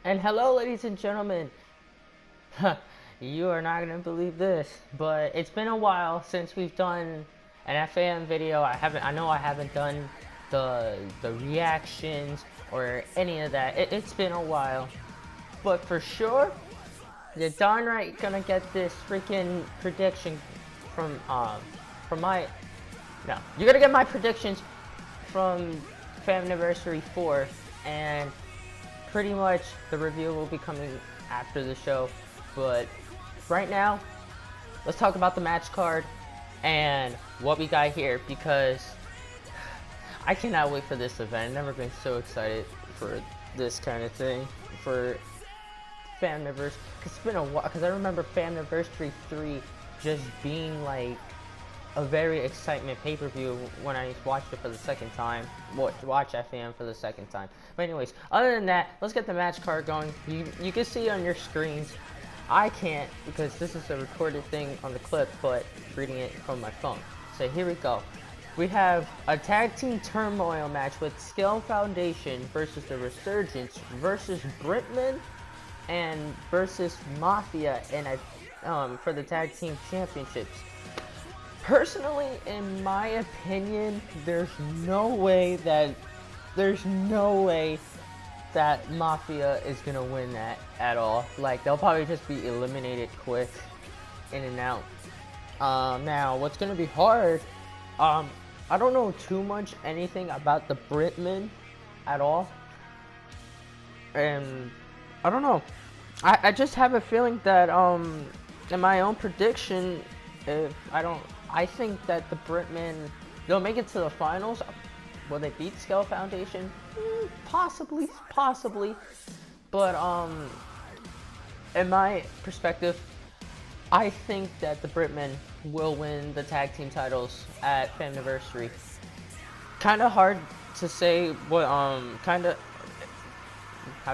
And hello, ladies and gentlemen. You are not gonna believe this, but it's been a while since we've done an FAM video. I know I haven't done the reactions or any of that. It's been a while, but for sure, you're darn right gonna get this freaking prediction from my no. You're gonna get my predictions from FaMniversary 4, and pretty much the review will be coming after the show. But right now, let's talk about the match card and what we got here, because I cannot wait for this event. I've never been so excited for this kind of thing, for FaMniversary, because it's been a while, because I remember FaMniversary 3 just being like a very excitement pay-per-view when I watched it for the second time, watch FAM for the second time. But anyways, other than that, let's get the match card going. You can see on your screens. I can't because this is a recorded thing on the clip, but reading it from my phone. So here we go. We have a tag team turmoil match with Skill Foundation versus the Resurgence versus Britman and versus Mafia for the tag team championships. Personally, in my opinion, there's no way that Mafia is gonna win that at all. Like, they'll probably just be eliminated quick, in and out. Now, what's gonna be hard, I don't know too much anything about the Britmen at all. And, I don't know. I just have a feeling that, in my own prediction, I think that the Britmen, they'll make it to the finals. Will they beat Skill Foundation? Possibly. But in my perspective, I think that the Britmen will win the tag team titles at FaMniversary. Kind of hard to say what how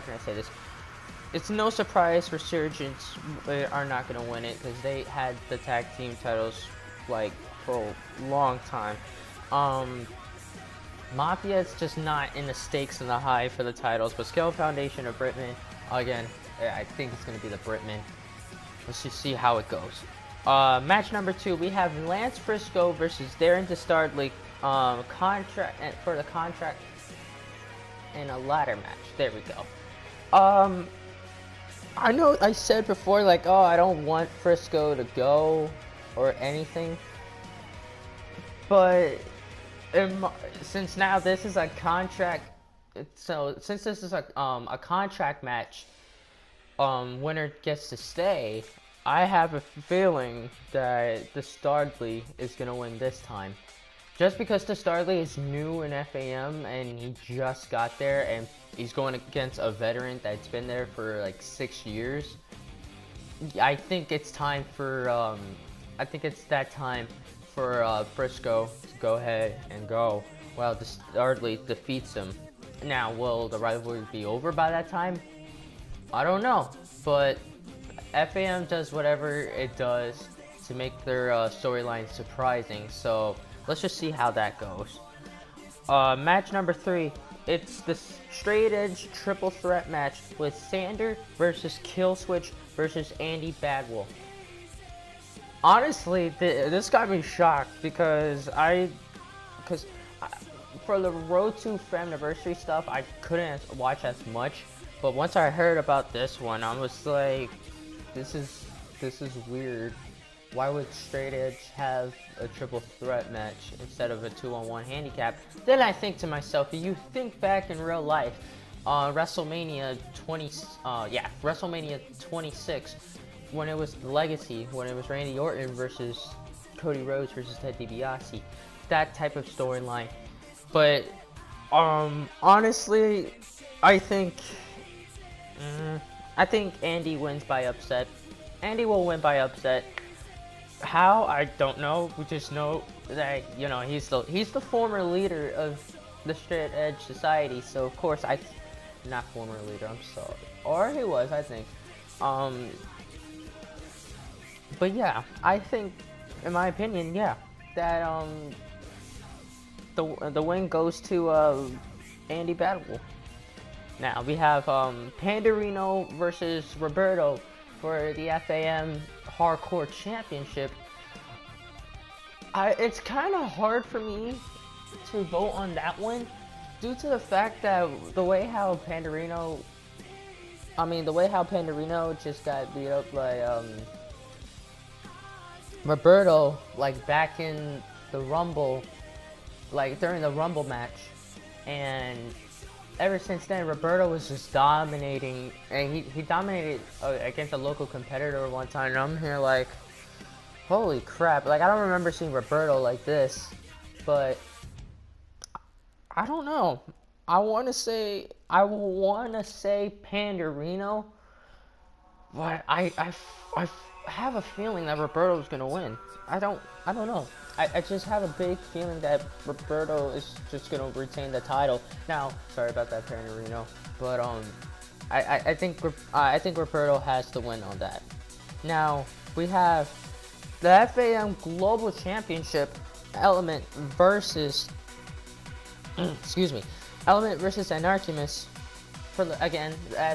can I say this? It's no surprise Resurgence are not going to win it, because they had the tag team titles like for a long time. Mafia is just not in the stakes and the high for the titles, but Skill Foundation or Britman, again, I think it's going to be the Britman. Let's just see how it goes. Match number 2, we have Lance Frisco versus Darren Dastardly contract for the contract in a ladder match. There we go. I know I said before, like, oh, I don't want Frisco to go or anything, but since now this is a contract, since this is a contract match, winner gets to stay. I have a feeling that Dastardly is gonna win this time, just because Dastardly is new in FAM and he just got there, and he's going against a veteran that's been there for like 6 years. I think it's time for I think it's that time for Frisco to go ahead and go while Dastardly defeats him. Now, will the rivalry be over by that time? I don't know, but FAM does whatever it does to make their storyline surprising, so let's just see how that goes. Match number 3, it's the straight edge triple threat match with Sander versus Killswitch versus Andy Badwell. Honestly, this got me shocked because for the Road to FaMniversary stuff, I couldn't watch as much, but once I heard about this one, I was like, this is weird. Why would Straight Edge have a triple threat match instead of a 2-on-1 handicap? Then I think to myself, you think back in real life, WrestleMania 26, when it was Legacy, when it was Randy Orton versus Cody Rhodes versus Ted DiBiase, that type of storyline. But honestly, I think Andy wins by upset. Andy will win by upset. How? I don't know. We just know that, you know, he's the former leader of the Straight Edge Society. So of course not former leader. I'm sorry, or he was, I think. But yeah, I think, in my opinion, yeah, that the win goes to Andy Badwell. Now we have Pandarino versus Roberto for the FAM Hardcore Championship. It's kind of hard for me to vote on that one due to the fact that the way how Pandarino just got beat up by Roberto, like back in the Rumble, like during the Rumble match, and ever since then Roberto was just dominating, and he dominated against a local competitor one time, and I'm here like, holy crap, like I don't remember seeing Roberto like this, but I don't know. I want to say Pandarino, but I have a feeling that Roberto's gonna win. I don't know. I just have a big feeling that Roberto is just gonna retain the title. Now, sorry about that, Pandarino, but I think Roberto has to win on that. Now we have the FAM Global Championship, Element versus excuse me, Element versus Anarchimus for the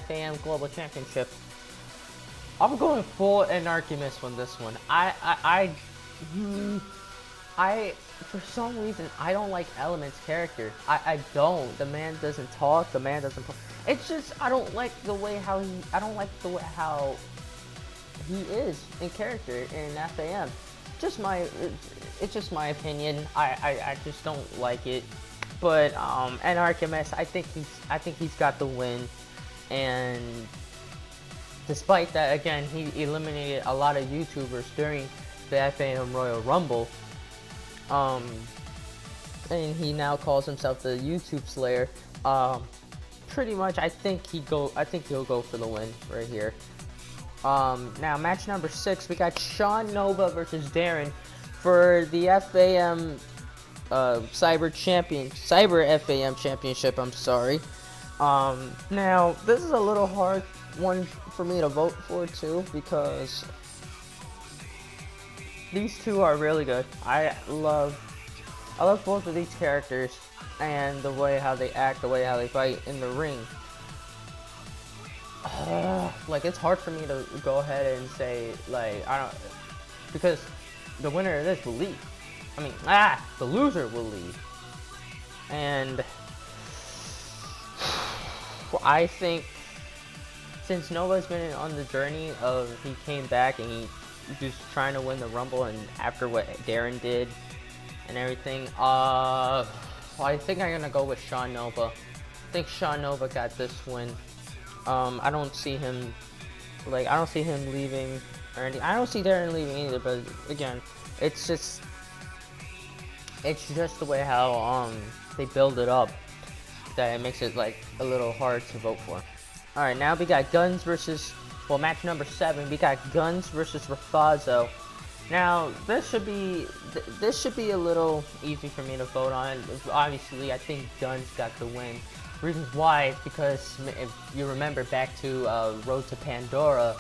FAM Global Championship. I'm going full Anarchimus on this one. I for some reason I don't like Element's character. I don't. The man doesn't talk. The man doesn't. It's just I don't like the way how he is in character in FAM. It's just my opinion. I just don't like it. But Anarchimus, I think he's got the win, and despite that, again, he eliminated a lot of YouTubers during the FAM Royal Rumble, and he now calls himself the YouTube Slayer. Pretty much, I think he'll go for the win right here. Now match number 6, we got Sean Nova versus Darren for the FAM Cyber FAM Championship. I'm sorry. Now this is a little hard one for me to vote for too, because these two are really good. I love both of these characters and the way how they act, the way how they fight in the ring. Like it's hard for me to go ahead and say like because the winner of this will leave. The loser will leave. And I think since Nova's been on the journey of he came back and he just trying to win the Rumble, and after what Darren did and everything, I think I'm gonna go with Sean Nova. I think Sean Nova got this win. I don't see him leaving or anything. I don't see Darren leaving either, but again, it's just the way how they build it up that it makes it like a little hard to vote for. Alright, now we got Guns versus, match number 7, we got Guns versus Rafazo. Now this should be a little easy for me to vote on. Obviously I think Guns got the win. Reasons why is because if you remember back to Road to Pandora,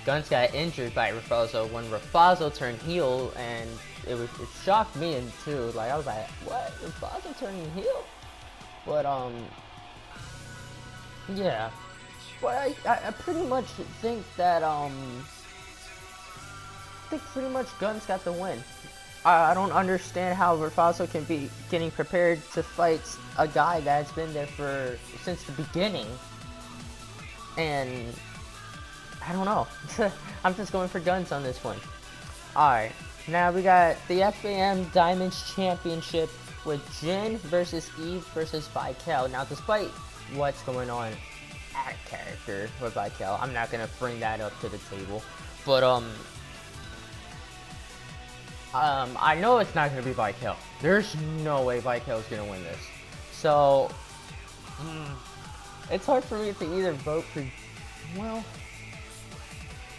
Guns got injured by Rafazo when Rafazo turned heel, and it shocked me too. Like I was like, what? Rafazo turning heel? But yeah. But I pretty much think that pretty much Guns got the win. I don't understand how Rafazo can be getting prepared to fight a guy that's been there since the beginning, and I don't know. I'm just going for Guns on this one. Alright, now we got the FAM Diamonds Championship with Jin versus Eve versus Vikel. Now, despite what's going on at character with Vikel, I'm not gonna bring that up to the table. But I know it's not gonna be Vikel. There's no way Vikel is gonna win this. So it's hard for me to either vote for. Well,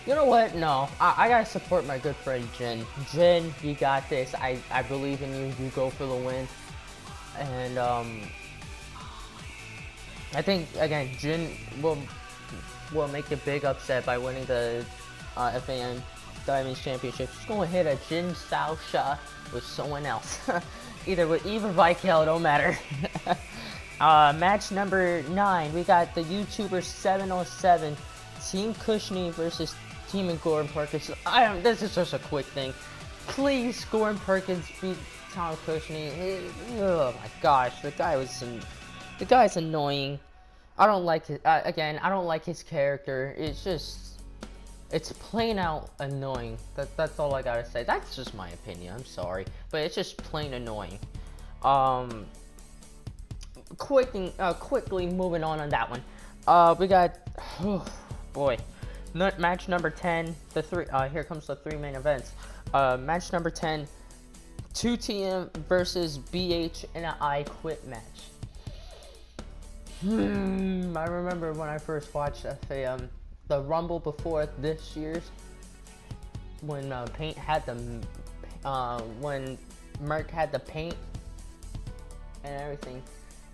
you know what? No, I gotta support my good friend Jin. Jin, you got this. I believe in you. You go for the win. And I think again Jin will make a big upset by winning the FAM Diamonds Championship. She's gonna hit a Jin style shot with someone else. Either with Eve or Vikel, don't matter. Match number 9, we got the YouTuber 707, Team Cushney versus Team and Gordon Perkins. This is just a quick thing. Please, Gordon Perkins beat Tom Cushney. Oh my gosh, the guy's annoying. I don't like it. Again, I don't like his character. It's plain out annoying. That's all I gotta say. That's just my opinion. I'm sorry, but it's just plain annoying. Quickly moving on that one. We got, oh boy, match number 10. Here comes the 3 main events. Match number 10. 2TM versus BH in an I Quit match. I remember when I first watched the Rumble before this year's, when Paint had when Merc had the paint and everything.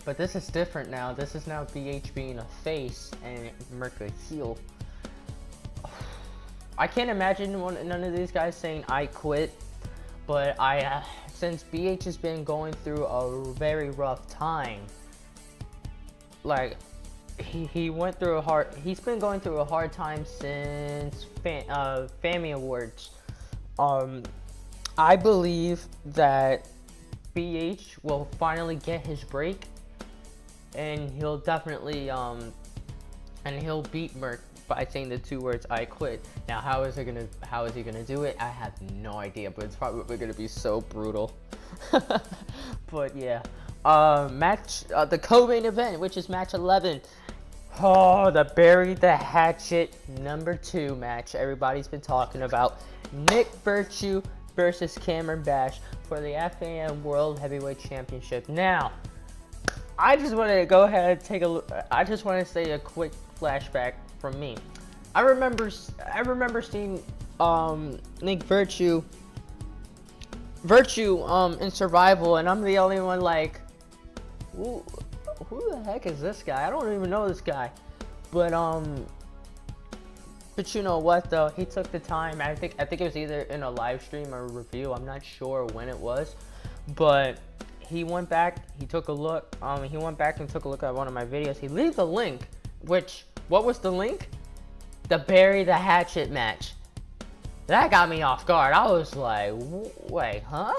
But this is different now. This is now BH being a face and Merc a heel. I can't imagine none of these guys saying I quit, but since BH has been going through a very rough time, like he's been going through a hard time since FaMi Awards. I believe that BH will finally get his break, and he'll definitely he'll beat Merc by saying the 2 words "I quit." Now, how is he gonna do it? I have no idea, but it's probably gonna be so brutal. But yeah, the co-main event, which is match 11. Oh, the Bury the Hatchet number 2 match everybody's been talking about. Nick Virtue versus Cameron Bash for the FAM World Heavyweight Championship. Now, I just want to go ahead and take a look. I just want to say a quick flashback from me. I remember seeing Nick Virtue in Survival, and I'm the only one like, who the heck is this guy? I don't even know this guy. But you know what though? He took the time. I think it was either in a live stream or a review. I'm not sure when it was, but he went back. He took a look. He went back and took a look at one of my videos. He leaves a link. What was the link? The Bury the Hatchet match. That got me off guard. I was like, wait, huh?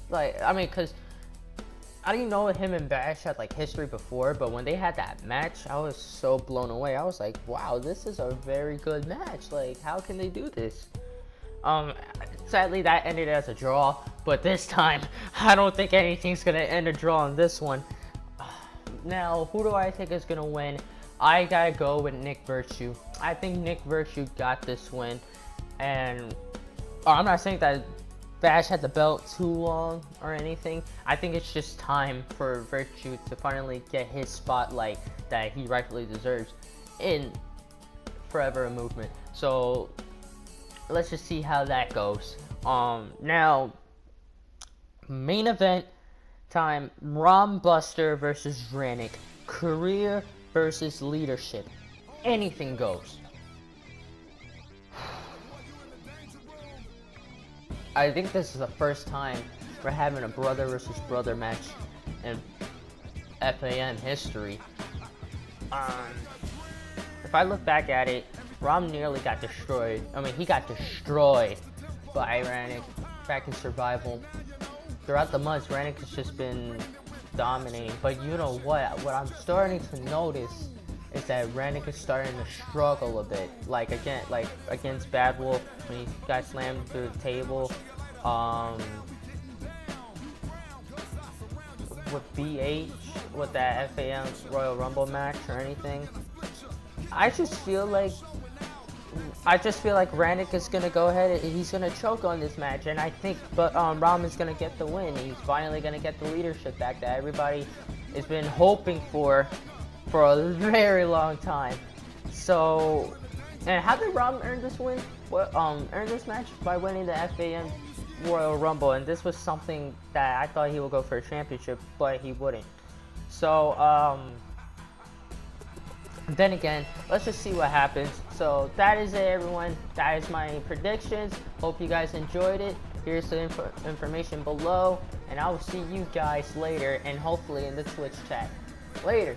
Like, I mean, cause I didn't know him and Bash had like history before, but when they had that match, I was so blown away. I was like, wow, this is a very good match. Like, how can they do this? Sadly, that ended as a draw, but this time, I don't think anything's gonna end a draw on this one. Now, who do I think is gonna win? I gotta go with Nick Virtue. I think Nick Virtue got this win, and I'm not saying that Bash had the belt too long or anything. I think it's just time for Virtue to finally get his spotlight that he rightfully deserves in Forever a Movement. So let's just see how that goes. Now, main event time: Rom Buster versus Rannick. Career versus leadership. Anything goes. I think this is the first time we're having a brother versus brother match in FAM history. If I look back at it, Rom nearly got destroyed. I mean, he got destroyed by Rannick back in Survival. Throughout the months, Rannick has just been dominating. But you know what? What I'm starting to notice is that Rannick is starting to struggle a bit. Like against Bad Wolf when he got slammed through the table. With BH, with that FAM Royal Rumble match or anything. I just feel like Rannick is gonna go ahead and he's gonna choke on this match, and I think Rom is gonna get the win. He's finally gonna get the leadership back that everybody has been hoping for a very long time. So, and how did Rom earn this win? Earn this match by winning the FAM Royal Rumble, and this was something that I thought he would go for a championship, but he wouldn't. So, then again, let's just see what happens. So that is it, everyone. That is my predictions. Hope you guys enjoyed it. Here's the information below, and I will see you guys later, and hopefully in the Twitch chat. Later.